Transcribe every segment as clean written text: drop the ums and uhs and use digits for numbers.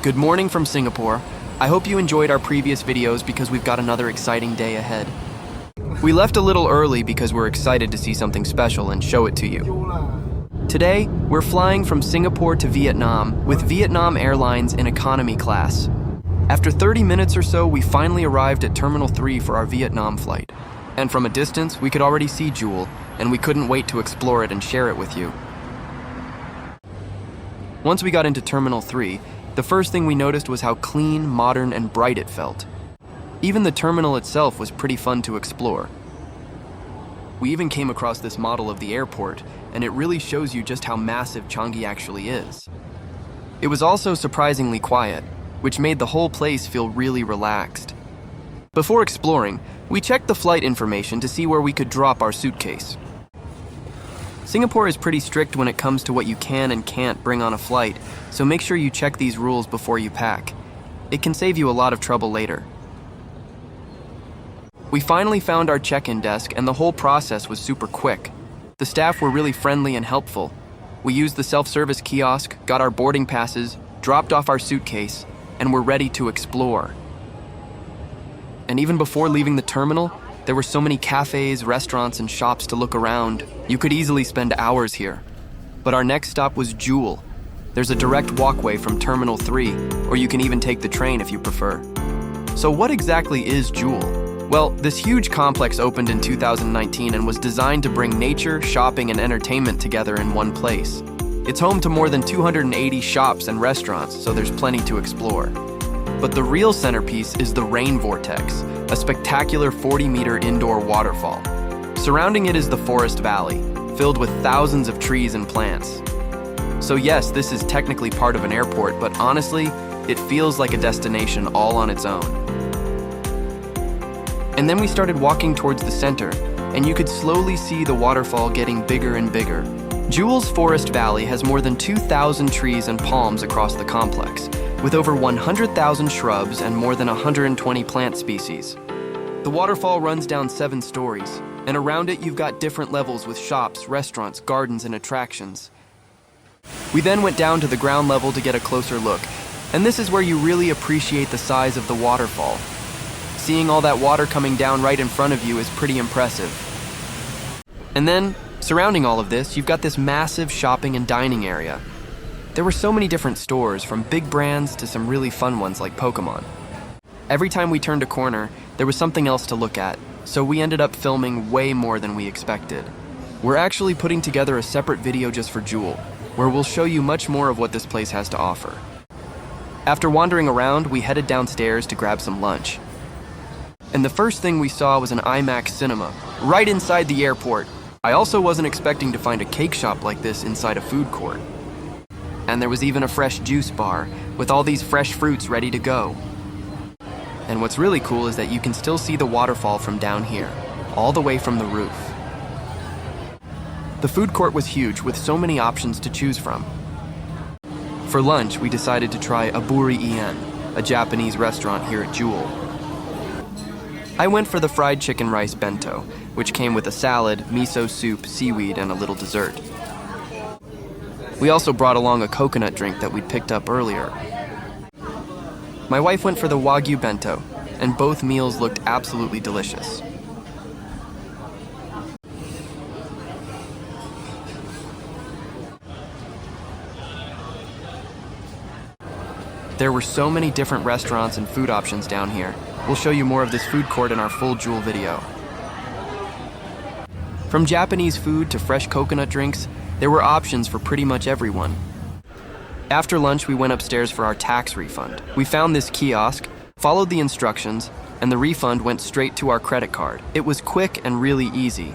Good morning from Singapore. I hope you enjoyed our previous videos because we've got another exciting day ahead. We left a little early because we're excited to see something special and show it to you. Today, we're flying from Singapore to Vietnam with Vietnam Airlines in economy class. After 30 minutes or so, we finally arrived at Terminal 3 for our Vietnam flight. And from a distance, we could already see Jewel, and we couldn't wait to explore it and share it with you. Once we got into Terminal 3, the first thing we noticed was how clean, modern, and bright it felt. Even the terminal itself was pretty fun to explore. We even came across this model of the airport, and it really shows you just how massive Changi actually is. It was also surprisingly quiet, which made the whole place feel really relaxed. Before exploring, we checked the flight information to see where we could drop our suitcase. Singapore is pretty strict when it comes to what you can and can't bring on a flight, so make sure you check these rules before you pack. It can save you a lot of trouble later. We finally found our check-in desk, and the whole process was super quick. The staff were really friendly and helpful. We used the self-service kiosk, got our boarding passes, dropped off our suitcase, and were ready to explore. And even before leaving the terminal, there were so many cafes, restaurants, and shops to look around. You could easily spend hours here. But our next stop was Jewel. There's a direct walkway from Terminal 3, or you can even take the train if you prefer. So what exactly is Jewel? Well, this huge complex opened in 2019 and was designed to bring nature, shopping, and entertainment together in one place. It's home to more than 280 shops and restaurants, so there's plenty to explore. But the real centerpiece is the Rain Vortex, a spectacular 40-meter indoor waterfall. Surrounding it is the forest valley, filled with thousands of trees and plants. So yes, this is technically part of an airport, but honestly, it feels like a destination all on its own. And then we started walking towards the center, and you could slowly see the waterfall getting bigger and bigger. Jewel's Forest Valley has more than 2,000 trees and palms across the complex, with over 100,000 shrubs and more than 120 plant species. The waterfall runs down 7 stories, and around it you've got different levels with shops, restaurants, gardens, and attractions. We then went down to the ground level to get a closer look, and this is where you really appreciate the size of the waterfall. Seeing all that water coming down right in front of you is pretty impressive. And then, surrounding all of this, you've got this massive shopping and dining area. There were so many different stores, from big brands to some really fun ones like Pokemon. Every time we turned a corner, there was something else to look at, so we ended up filming way more than we expected. We're actually putting together a separate video just for Jewel, where we'll show you much more of what this place has to offer. After wandering around, we headed downstairs to grab some lunch. And the first thing we saw was an IMAX cinema, right inside the airport. I also wasn't expecting to find a cake shop like this inside a food court. And there was even a fresh juice bar, with all these fresh fruits ready to go. And what's really cool is that you can still see the waterfall from down here, all the way from the roof. The food court was huge, with so many options to choose from. For lunch, we decided to try Aburi Ien, a Japanese restaurant here at Jewel. I went for the fried chicken rice bento, which came with a salad, miso soup, seaweed, and a little dessert. We also brought along a coconut drink that we'd picked up earlier. My wife went for the Wagyu bento, and both meals looked absolutely delicious. There were so many different restaurants and food options down here. We'll show you more of this food court in our full Jewel video. From Japanese food to fresh coconut drinks, there were options for pretty much everyone. After lunch, we went upstairs for our tax refund. We found this kiosk, followed the instructions, and the refund went straight to our credit card. It was quick and really easy.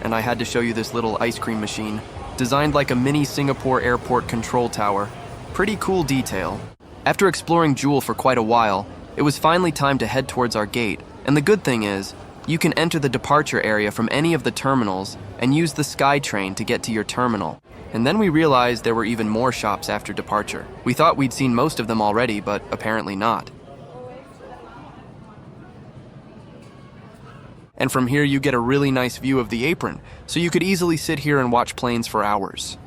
And I had to show you this little ice cream machine, designed like a mini Singapore airport control tower. Pretty cool detail. After exploring Jewel for quite a while, it was finally time to head towards our gate. And the good thing is, you can enter the departure area from any of the terminals and use the SkyTrain to get to your terminal. And then we realized there were even more shops after departure. We thought we'd seen most of them already, but apparently not. And from here you get a really nice view of the apron, so you could easily sit here and watch planes for hours.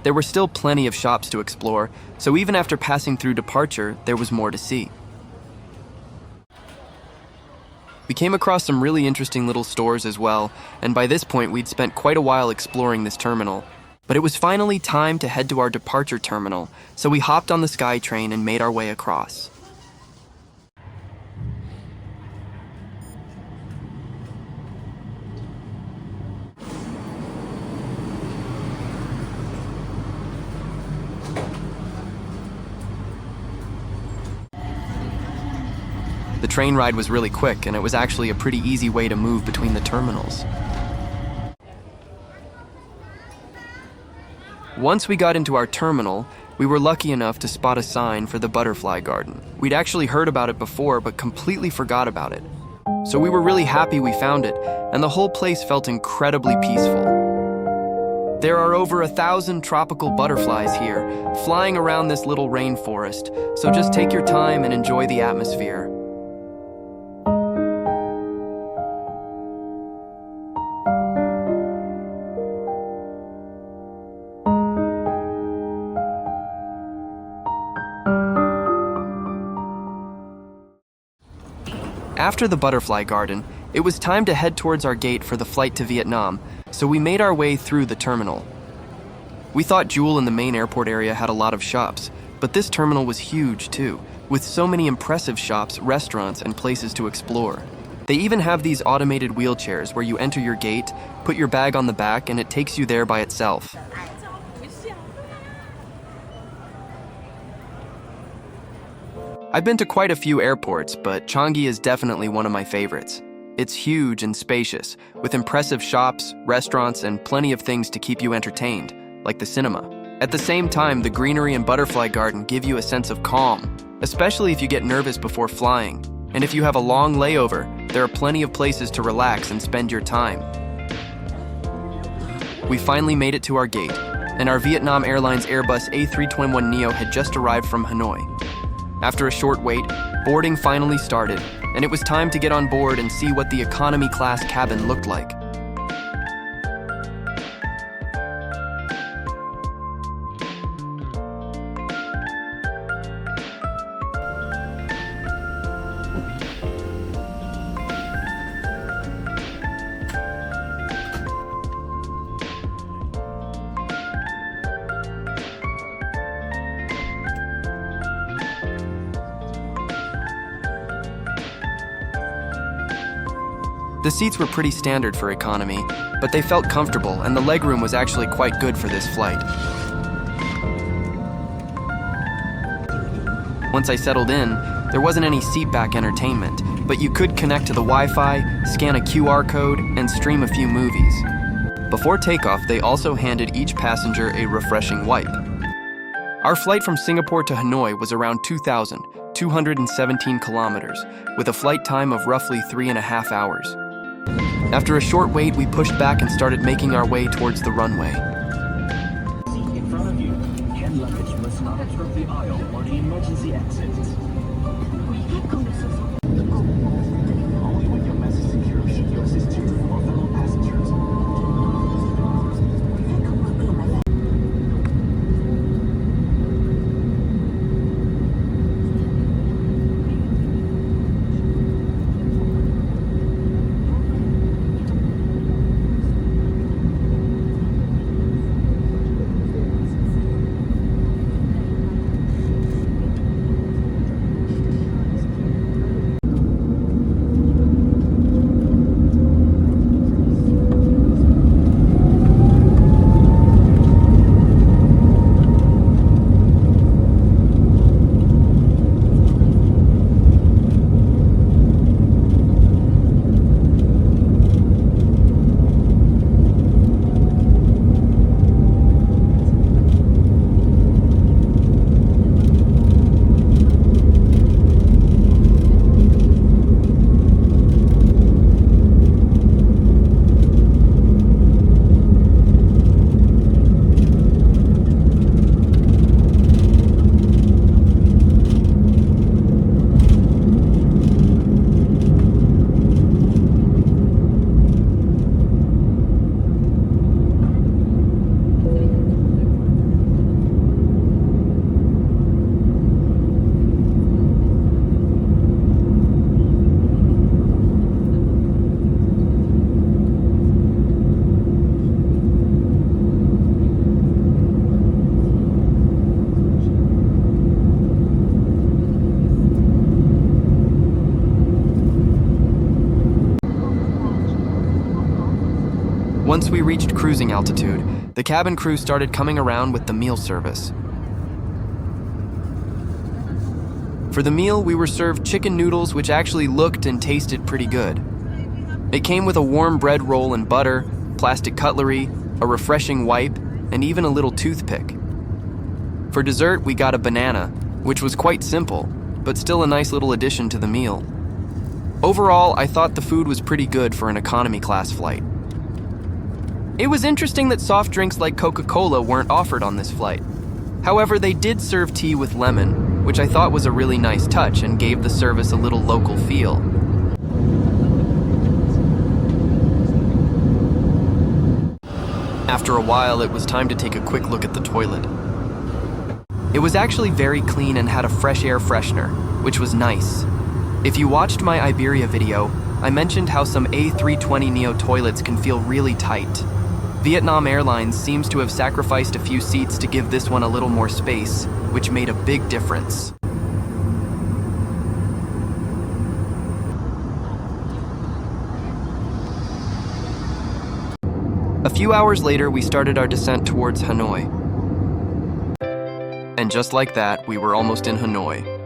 There were still plenty of shops to explore, so even after passing through departure, there was more to see. We came across some really interesting little stores as well, and by this point we'd spent quite a while exploring this terminal. But it was finally time to head to our departure terminal, so we hopped on the SkyTrain and made our way across. The train ride was really quick, and it was actually a pretty easy way to move between the terminals. Once we got into our terminal, we were lucky enough to spot a sign for the butterfly garden. We'd actually heard about it before, but completely forgot about it. So we were really happy we found it, and the whole place felt incredibly peaceful. There are over 1,000 tropical butterflies here, flying around this little rainforest, so just take your time and enjoy the atmosphere. After the butterfly garden, it was time to head towards our gate for the flight to Vietnam, so we made our way through the terminal. We thought Jewel in the main airport area had a lot of shops, but this terminal was huge too, with so many impressive shops, restaurants, and places to explore. They even have these automated wheelchairs where you enter your gate, put your bag on the back, and it takes you there by itself. I've been to quite a few airports, but Changi is definitely one of my favorites. It's huge and spacious, with impressive shops, restaurants, and plenty of things to keep you entertained, like the cinema. At the same time, the greenery and butterfly garden give you a sense of calm, especially if you get nervous before flying. And if you have a long layover, there are plenty of places to relax and spend your time. We finally made it to our gate, and our Vietnam Airlines Airbus A321neo had just arrived from Hanoi. After a short wait, boarding finally started, and it was time to get on board and see what the economy class cabin looked like. The seats were pretty standard for economy, but they felt comfortable, and the legroom was actually quite good for this flight. Once I settled in, there wasn't any seatback entertainment, but you could connect to the Wi-Fi, scan a QR code, and stream a few movies. Before takeoff, they also handed each passenger a refreshing wipe. Our flight from Singapore to Hanoi was around 2,217 kilometers, with a flight time of roughly 3.5 hours. After a short wait, we pushed back and started making our way towards the runway. In front of you, hand luggage must not obstruct the aisle or the emergency exits. Only with your message secure should you assist your or fellow passengers. Once we reached cruising altitude, the cabin crew started coming around with the meal service. For the meal, we were served chicken noodles, which actually looked and tasted pretty good. It came with a warm bread roll and butter, plastic cutlery, a refreshing wipe, and even a little toothpick. For dessert, we got a banana, which was quite simple, but still a nice little addition to the meal. Overall, I thought the food was pretty good for an economy class flight. It was interesting that soft drinks like Coca-Cola weren't offered on this flight. However, they did serve tea with lemon, which I thought was a really nice touch and gave the service a little local feel. After a while, it was time to take a quick look at the toilet. It was actually very clean and had a fresh air freshener, which was nice. If you watched my Iberia video, I mentioned how some A320neo toilets can feel really tight. Vietnam Airlines seems to have sacrificed a few seats to give this one a little more space, which made a big difference. A few hours later, we started our descent towards Hanoi. And just like that, we were almost in Hanoi.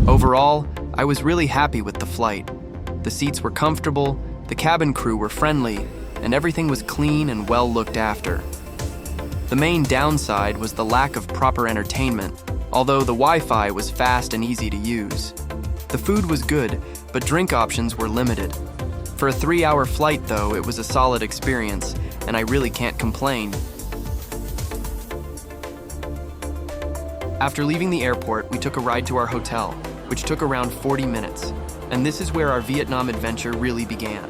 Overall, I was really happy with the flight. The seats were comfortable, the cabin crew were friendly, and everything was clean and well looked after. The main downside was the lack of proper entertainment, although the Wi-Fi was fast and easy to use. The food was good, but drink options were limited. For a 3-hour flight though, it was a solid experience, and I really can't complain. After leaving the airport, we took a ride to our hotel, which took around 40 minutes, and this is where our Vietnam adventure really began.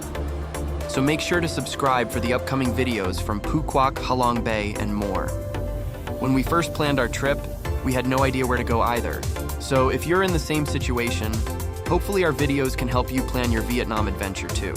So make sure to subscribe for the upcoming videos from Phu Quoc, Halong Bay, and more. When we first planned our trip, we had no idea where to go either. So if you're in the same situation, hopefully our videos can help you plan your Vietnam adventure too.